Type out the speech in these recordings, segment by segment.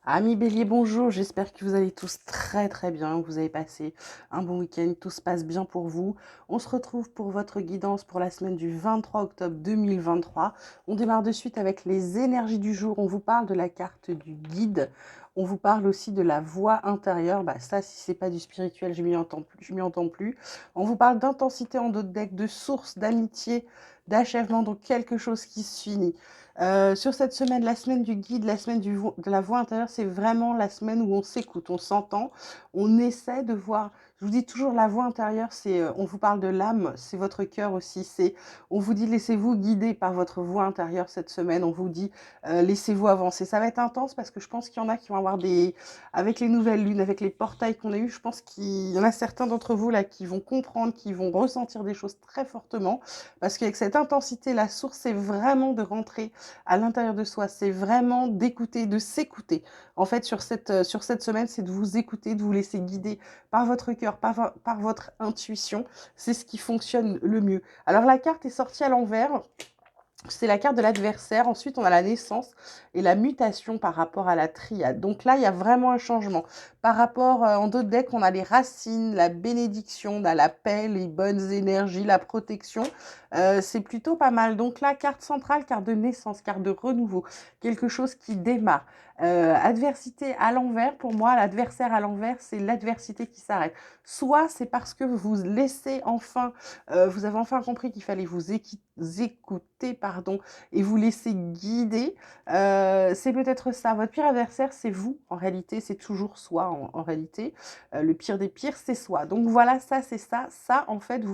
Amis Bélier, bonjour, j'espère que vous allez tous très très bien, que vous avez passé un bon week-end, tout se passe bien pour vous. On se retrouve pour votre guidance pour la semaine du 23 octobre 2023. On démarre de suite avec les énergies du jour, on vous parle de la carte du guide, on vous parle aussi de la voix intérieure, ça si c'est pas du spirituel, je m'y entends plus. On vous parle d'intensité en d'autres decks, de source, d'amitié, d'achèvement, donc quelque chose qui se finit. Sur cette semaine, la semaine du guide, la semaine de la voix intérieure, c'est vraiment la semaine où on s'écoute, on s'entend, on essaie de voir. Je vous dis toujours, la voix intérieure, on vous parle de l'âme, c'est votre cœur aussi. On vous dit, laissez-vous guider par votre voix intérieure cette semaine. On vous dit, laissez-vous avancer. Ça va être intense parce que je pense qu'il y en a qui vont avoir avec les nouvelles lunes, avec les portails qu'on a eus, je pense qu'il y en a certains d'entre vous là qui vont comprendre, qui vont ressentir des choses très fortement parce qu'avec cette intensité, la source, c'est vraiment de rentrer à l'intérieur de soi, c'est vraiment d'écouter, de s'écouter. En fait, sur cette semaine, c'est de vous écouter, de vous laisser guider par votre cœur, par votre intuition. C'est ce qui fonctionne le mieux. Alors, la carte est sortie à l'envers. C'est la carte de l'adversaire. Ensuite, on a la naissance et la mutation par rapport à la triade. Donc là, il y a vraiment un changement. Par rapport, en d'autres decks, on a les racines, la bénédiction, on a la paix, les bonnes énergies, la protection. C'est plutôt pas mal. Donc là, carte centrale, carte de naissance, carte de renouveau, quelque chose qui démarre. Adversité à l'envers, pour moi, l'adversaire à l'envers, c'est l'adversité qui s'arrête. Soit c'est parce que vous laissez enfin, vous avez enfin compris qu'il fallait vous écouter, pardon, et vous laisser guider. C'est peut-être ça. Votre pire adversaire, c'est vous, en réalité. C'est toujours soi, en réalité. Le pire des pires, c'est soi. Donc voilà, ça, c'est ça. Ça, en fait,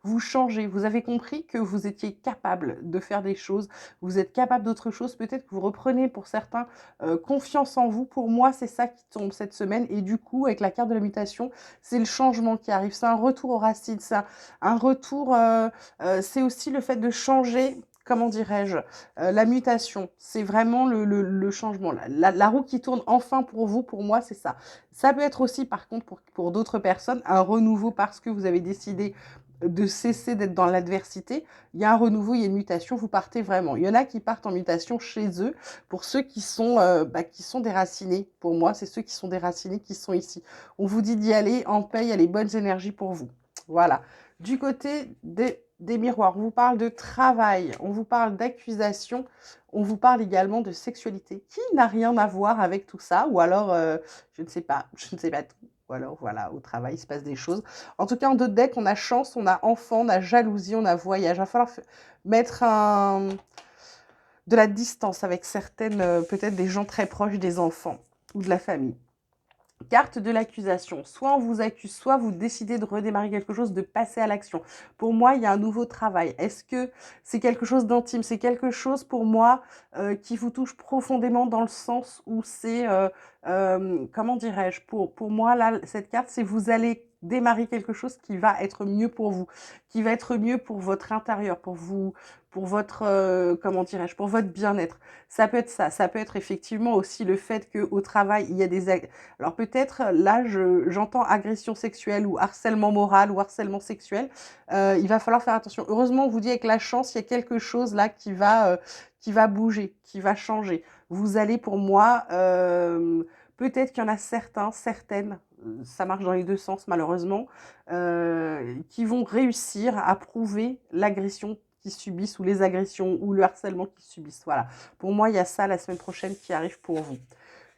vous changez. Vous avez compris que vous étiez capable de faire des choses. Vous êtes capable d'autre chose. Peut-être que vous reprenez, pour certains, confiance en vous. Pour moi, c'est ça qui tombe cette semaine. Et du coup, avec la carte de la mutation, c'est le changement qui arrive. C'est un retour aux racines. C'est un retour... c'est aussi le fait de changer, comment dirais-je, la mutation. C'est vraiment le changement. La roue qui tourne enfin pour vous, pour moi, c'est ça. Ça peut être aussi, par contre, pour d'autres personnes, un renouveau parce que vous avez décidé de cesser d'être dans l'adversité. Il y a un renouveau, il y a une mutation, vous partez vraiment. Il y en a qui partent en mutation chez eux. Pour ceux qui sont déracinés, pour moi, c'est ceux qui sont déracinés qui sont ici. On vous dit d'y aller en paix, il y a les bonnes énergies pour vous. Voilà. Du côté des miroirs, on vous parle de travail, on vous parle d'accusation, on vous parle également de sexualité, qui n'a rien à voir avec tout ça, ou alors, je ne sais pas tout. Ou alors, voilà, au travail, il se passe des choses. En tout cas, en d'autres decks, on a chance, on a enfant, on a jalousie, on a voyage. Il va falloir mettre de la distance avec certaines, peut-être des gens très proches des enfants ou de la famille. Carte de l'accusation. Soit on vous accuse, soit vous décidez de redémarrer quelque chose, de passer à l'action. Pour moi, il y a un nouveau travail. Est-ce que c'est quelque chose d'intime? C'est quelque chose pour moi qui vous touche profondément dans le sens où c'est, comment dirais-je, pour moi, là, cette carte, c'est vous allez démarrer quelque chose qui va être mieux pour vous, qui va être mieux pour votre intérieur, pour vous, pour votre, comment dirais-je, pour votre bien-être. Ça peut être ça. Ça peut être effectivement aussi le fait qu'au travail, il y a alors peut-être là, j'entends agression sexuelle ou harcèlement moral ou harcèlement sexuel. Il va falloir faire attention. Heureusement, on vous dit avec la chance, il y a quelque chose là qui va bouger, qui va changer. Vous allez pour moi, peut-être qu'il y en a certains, certaines, ça marche dans les deux sens malheureusement, qui vont réussir à prouver l'agression qu'ils subissent ou les agressions ou le harcèlement qu'ils subissent. Voilà. Pour moi, il y a ça la semaine prochaine qui arrive pour vous.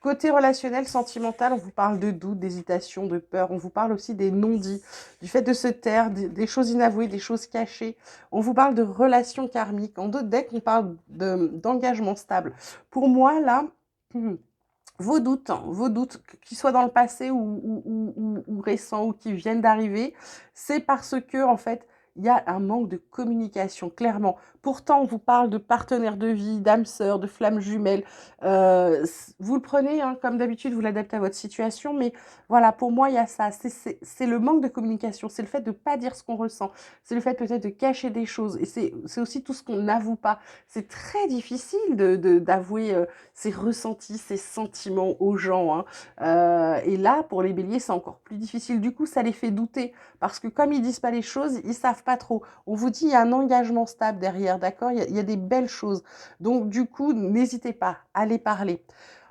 Côté relationnel, sentimental, on vous parle de doute, d'hésitation, de peur. On vous parle aussi des non-dits, du fait de se taire, des choses inavouées, des choses cachées. On vous parle de relations karmiques. En d'autres decks, on parle d'engagement stable. Pour moi, là, vos doutes, qu'ils soient dans le passé ou récents ou qui viennent d'arriver, c'est parce que, en fait, il y a un manque de communication, clairement. Pourtant, on vous parle de partenaires de vie, d'âmes sœurs, de flammes jumelles. Vous le prenez, hein, comme d'habitude, vous l'adaptez à votre situation, mais voilà, pour moi, il y a ça. C'est le manque de communication, c'est le fait de ne pas dire ce qu'on ressent, c'est le fait peut-être de cacher des choses, et c'est aussi tout ce qu'on n'avoue pas. C'est très difficile d'avouer ses ressentis, ses sentiments aux gens, hein. Et là, pour les béliers, c'est encore plus difficile. Du coup, ça les fait douter, parce que comme ils disent pas les choses, ils savent pas trop. On vous dit, il y a un engagement stable derrière, d'accord? Il y a des belles choses. Donc, du coup, n'hésitez pas à les parler.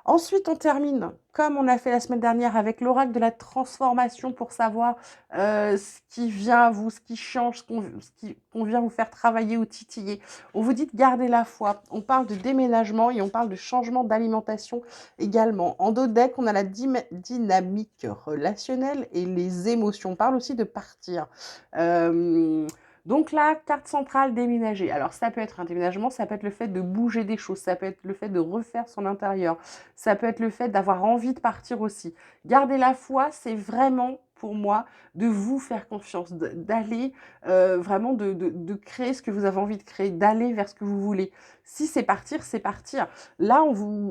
Ensuite, on termine, comme on a fait la semaine dernière, avec l'oracle de la transformation pour savoir ce qui vient à vous, ce qui change, qu'on vient vous faire travailler ou titiller. On vous dit de garder la foi. On parle de déménagement et on parle de changement d'alimentation également. En dos de deck, on a la dynamique relationnelle et les émotions. On parle aussi de partir. Donc là, carte centrale, déménager. Alors ça peut être un déménagement, ça peut être le fait de bouger des choses, ça peut être le fait de refaire son intérieur, ça peut être le fait d'avoir envie de partir aussi. Garder la foi, c'est vraiment pour moi de vous faire confiance, d'aller vraiment de créer ce que vous avez envie de créer, d'aller vers ce que vous voulez. Si c'est partir, c'est partir. Là,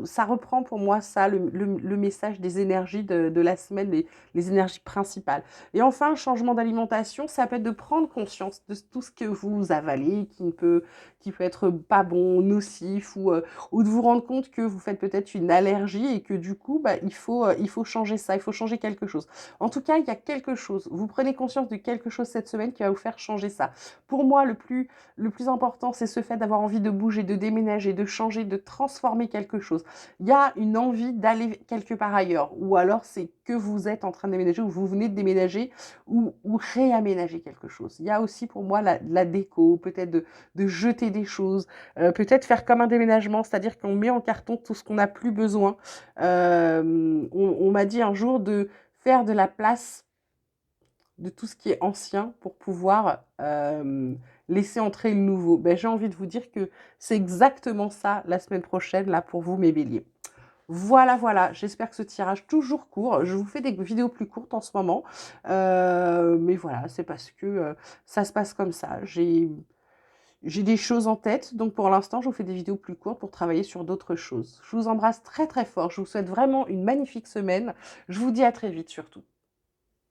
ça reprend pour moi ça, le message des énergies de la semaine, les énergies principales. Et enfin, le changement d'alimentation, ça peut être de prendre conscience de tout ce que vous avalez, qui peut être pas bon, nocif, ou de vous rendre compte que vous faites peut-être une allergie et que du coup, bah, il faut changer ça, il faut changer quelque chose. En tout cas, il y a quelque chose. Vous prenez conscience de quelque chose cette semaine qui va vous faire changer ça. Pour moi, le plus important, c'est ce fait d'avoir envie de bouger, de déménager, de changer, de transformer quelque chose. Il y a une envie d'aller quelque part ailleurs, ou alors c'est que vous êtes en train de déménager, ou vous venez de déménager, ou réaménager quelque chose. Il y a aussi pour moi la déco, peut-être de jeter des choses, peut-être faire comme un déménagement, c'est-à-dire qu'on met en carton tout ce qu'on n'a plus besoin. On m'a dit un jour de faire de la place de tout ce qui est ancien pour pouvoir laisser entrer le nouveau. Ben, j'ai envie de vous dire que c'est exactement ça la semaine prochaine, là, pour vous, mes béliers. Voilà, voilà, j'espère que ce tirage toujours court. Je vous fais des vidéos plus courtes en ce moment. Mais voilà, c'est parce que ça se passe comme ça. J'ai des choses en tête, donc pour l'instant, je vous fais des vidéos plus courtes pour travailler sur d'autres choses. Je vous embrasse très très fort. Je vous souhaite vraiment une magnifique semaine. Je vous dis à très vite surtout.